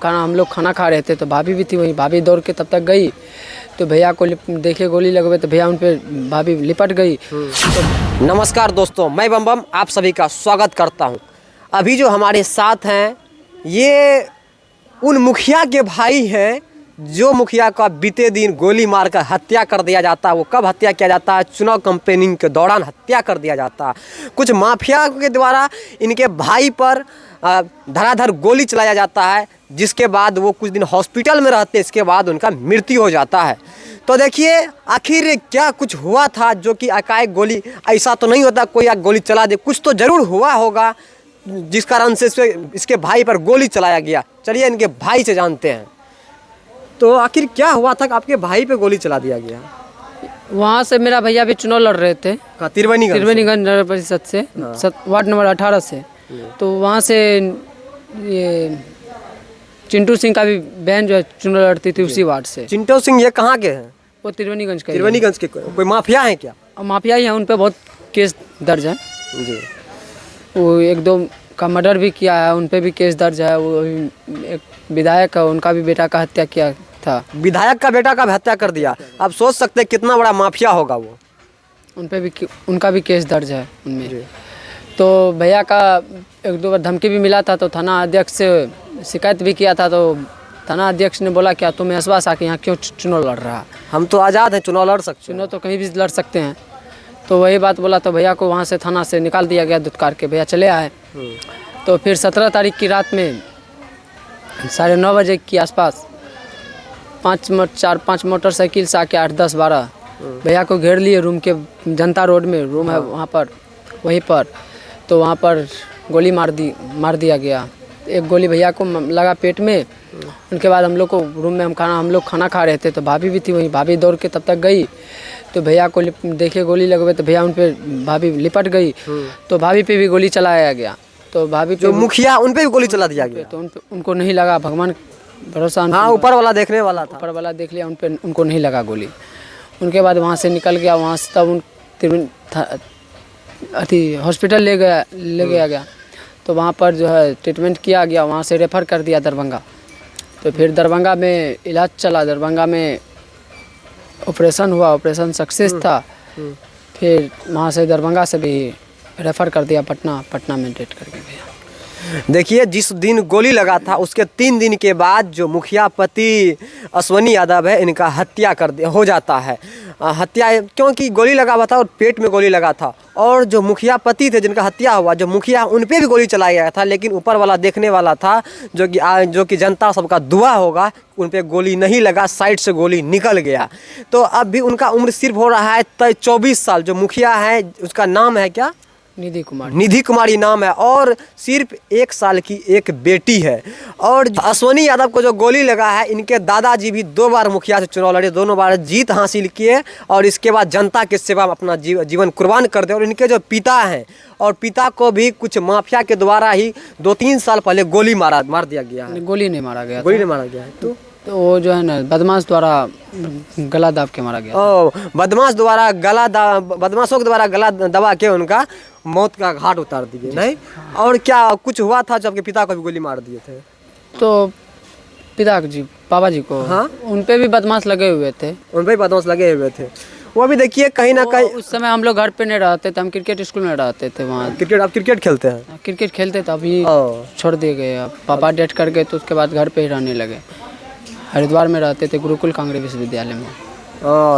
हम लोग खाना खा रहे थे तो भाभी भी थी वहीं। भाभी दौड़ के तब तक गई तो भैया को देखे गोली लगवे तो भैया उन पे भाभी लिपट गई। तो नमस्कार दोस्तों, मैं बम आप सभी का स्वागत करता हूं। अभी जो हमारे साथ हैं ये उन मुखिया के भाई हैं जो मुखिया का बीते दिन गोली मारकर हत्या कर दिया जाता है। वो कब हत्या किया जाता है? चुनाव कैंपेनिंग के दौरान हत्या कर दिया जाता है। कुछ माफिया के द्वारा इनके भाई पर धड़ाधड़ गोली चलाया जाता है, जिसके बाद वो कुछ दिन हॉस्पिटल में रहते, इसके बाद उनका मृत्यु हो जाता है। तो देखिए आखिर क्या कुछ हुआ था जो कि एकाएक गोली, ऐसा तो नहीं होता कोई गोली चला दे, कुछ तो ज़रूर हुआ होगा जिस कारण से इसके भाई पर गोली चलाया गया। चलिए इनके भाई से जानते हैं। तो आखिर क्या हुआ था कि आपके भाई पे गोली चला दिया गया? वहाँ से मेरा भैया भी चुनाव लड़ रहे थे त्रिवेणीगंज नगर परिषद से, वार्ड नंबर 18 से। तो वहाँ से ये चिंटू सिंह का भी बहन जो है चुनाव लड़ती थी उसी वार्ड से। चिंटू सिंह ये कहाँ के हैं? वो त्रिवेणीगंज के कोई माफिया है क्या? माफिया ही है, उन पे बहुत केस दर्ज है जी। वो एक दो का मर्डर भी किया है, उन पे भी केस दर्ज है। वो एक विधायक है, उनका भी बेटा का हत्या किया था। विधायक का बेटा का भी हत्या कर दिया। आप सोच सकते हैं कितना बड़ा माफिया होगा वो। उन पे भी उनका भी केस दर्ज है उनमें। तो भैया का एक दो बार धमकी भी मिला था, तो थाना अध्यक्ष से शिकायत भी किया था। तो थाना अध्यक्ष ने बोला क्या तुम्हें विश्वास आ कि यहाँ क्यों चुनाव लड़ रहा? हम तो आज़ाद हैं, चुनाव लड़ सकते, चुनाव तो कहीं भी लड़ सकते हैं। तो वही बात बोला तो भैया को वहाँ से थाना से निकाल दिया गया धुतकार के। भैया चले आए। तो फिर 17 तारीख की रात में 9:30 बजे के आसपास 4-5 मोटरसाइकिल से आके 8-10-12 भैया को घेर लिए रूम के, जनता रोड में रूम है वहाँ पर, वहीं पर। तो वहाँ पर गोली मार दिया गया। एक गोली भैया को लगा पेट में। उनके बाद हम लोग को रूम में हम लोग खाना खा रहे थे तो भाभी भी थी वहीं। भाभी दौड़ के तब तक गई तो भैया को देखे गोली लगवे तो भैया उन पे भाभी लिपट गई। तो भाभी पे भी गोली चलाया गया। तो भाभी जो मुखिया उन पे भी गोली चला दिया गया। तो उनको नहीं लगा, भगवान भरोसा। हाँ, ऊपर वाला देखने वाला था, ऊपर वाला देख लिया, उनको नहीं लगा गोली। उनके बाद वहाँ से निकल गया। वहाँ से तब हॉस्पिटल ले गया। तो वहाँ पर जो है ट्रीटमेंट किया गया। वहाँ से रेफ़र कर दिया दरभंगा। तो फिर दरभंगा में इलाज चला। दरभंगा में ऑपरेशन हुआ, ऑपरेशन सक्सेस था। फिर वहाँ से दरभंगा से भी रेफ़र कर दिया पटना में डेट करके गया। देखिए जिस दिन गोली लगा था उसके 3 दिन के बाद जो मुखिया पति अश्वनी यादव है, इनका हत्या हो जाता है। हत्या क्योंकि गोली लगा हुआ था और पेट में गोली लगा था। और जो मुखिया पति थे जिनका हत्या हुआ, जो मुखिया उन पे भी गोली चलाया गया था, लेकिन ऊपर वाला देखने वाला था जो कि जनता सबका दुआ होगा, उन पे गोली नहीं लगा, साइड से गोली निकल गया। तो अब भी उनका उम्र सिर्फ हो रहा है 24 साल। जो मुखिया है उसका नाम है क्या? निधि कुमारी नाम है। और सिर्फ 1 साल की एक बेटी है। और अश्वनी यादव को जो गोली लगा है, इनके दादाजी भी 2 बार मुखिया से चुनाव लड़े, दोनों बार जीत हासिल किए और इसके बाद जनता की सेवा में अपना जीवन कुर्बान कर दिया। और इनके जो पिता हैं, और पिता को भी कुछ माफिया के द्वारा ही 2-3 साल पहले गोली मार दिया गया है। गोली नहीं मारा गया है तो वो जो है ना बदमाश द्वारा गला दाब के मारा गया। बदमाशों के द्वारा गला दबा के उनका मौत का घाट उतार दिए। नहीं, और क्या कुछ हुआ था जब आपके पिता को भी गोली मार दिए थे? तो पापा जी को, हाँ, उन पे भी बदमाश लगे हुए थे। वो भी देखिए कहीं ना कहीं उस समय हम लोग घर पे नहीं रहते थे, हम क्रिकेट स्कूल में रहते थे। वहाँ आप क्रिकेट खेलते हैं? क्रिकेट खेलते थे, अभी छोड़ दिए गए। अब पापा डेथ कर गए तो उसके बाद घर पे ही रहने लगे। हरिद्वार में रहते थे, गुरुकुल कांग्रेस विश्वविद्यालय में।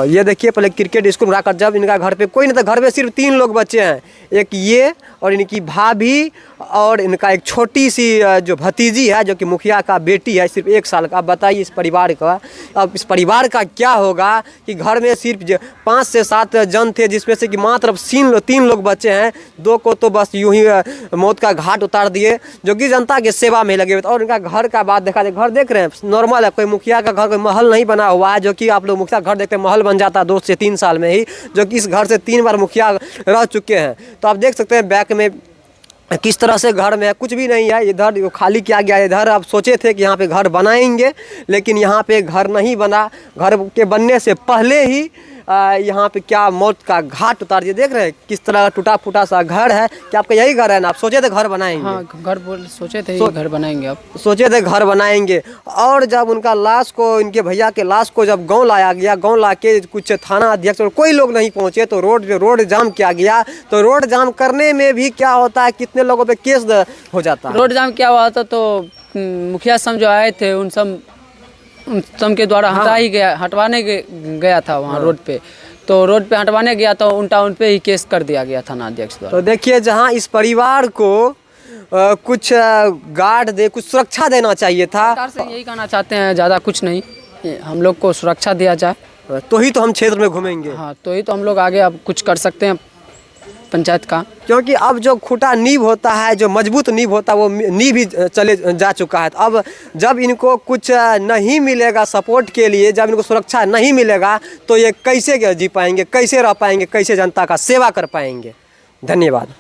ये देखिए पहले क्रिकेट स्कूल में रहकर जब इनका घर पे कोई नहीं था, घर में सिर्फ 3 लोग बच्चे हैं, एक ये और इनकी भाभी और इनका एक छोटी सी जो भतीजी है जो कि मुखिया का बेटी है, सिर्फ 1 साल का। अब बताइए इस परिवार का, अब इस परिवार का क्या होगा कि घर में सिर्फ 5 से 7 जन थे, जिसमें से कि मात्र 3 लोग बच्चे हैं। 2 को तो बस यूं ही मौत का घाट उतार दिए, जो कि जनता की सेवा में लगे हुए थे। और इनका घर का बात देखा जाए, घर देख रहे हैं नॉर्मल है, कोई मुखिया का घर कोई महल नहीं बना हुआ है, जो कि आप लोग मुखिया घर देखते हैं महल बन जाता है 2 से 3 साल में ही, जो कि इस घर से 3 बार मुखिया रह चुके हैं। तो आप देख सकते हैं बैक में किस तरह से घर में कुछ भी नहीं है, इधर खाली किया गया। इधर आप सोचे थे कि यहाँ पे घर बनाएंगे, लेकिन यहाँ पे घर नहीं बना। घर के बनने से पहले ही यहाँ पे क्या मौत का घाट उतार दिया। देख रहे हैं किस तरह का टूटा फूटा सा घर है। क्या आपका यही घर है ना? आप सोचे थे घर बनाएंगे? हाँ, घर सोचे थे ये घर बनाएंगे अब। सोचे थे घर बनाएंगे। और जब उनका लाश को, इनके भैया के लाश को जब गांव लाया गया, गांव लाके कुछ थाना अध्यक्ष और कोई लोग नहीं पहुंचे तो रोड जाम किया गया। तो रोड जाम करने में भी क्या होता है, कितने लोगों पे केस हो जाता है। रोड जाम क्या हुआ था तो मुखिया सम जो आए थे उन सम के द्वारा हटवाने गया था वहाँ रोड पे। तो रोड पे हटवाने गया तो उन पे ही केस कर दिया गया थाना अध्यक्ष द्वारा। तो देखिए, जहाँ इस परिवार को कुछ गार्ड दे, कुछ सुरक्षा देना चाहिए था। सरकार से यही कहना चाहते हैं, ज़्यादा कुछ नहीं, हम लोग को सुरक्षा दिया जाए तो ही तो हम क्षेत्र में घूमेंगे। हाँ, तो ही तो हम लोग आगे अब कुछ कर सकते हैं पंचायत का। क्योंकि अब जो खूटा नींव होता है, जो मजबूत नींव होता है, वो नींव भी चले जा चुका है। अब जब इनको कुछ नहीं मिलेगा सपोर्ट के लिए, जब इनको सुरक्षा नहीं मिलेगा तो ये कैसे जी पाएंगे, कैसे रह पाएंगे, कैसे जनता का सेवा कर पाएंगे। धन्यवाद।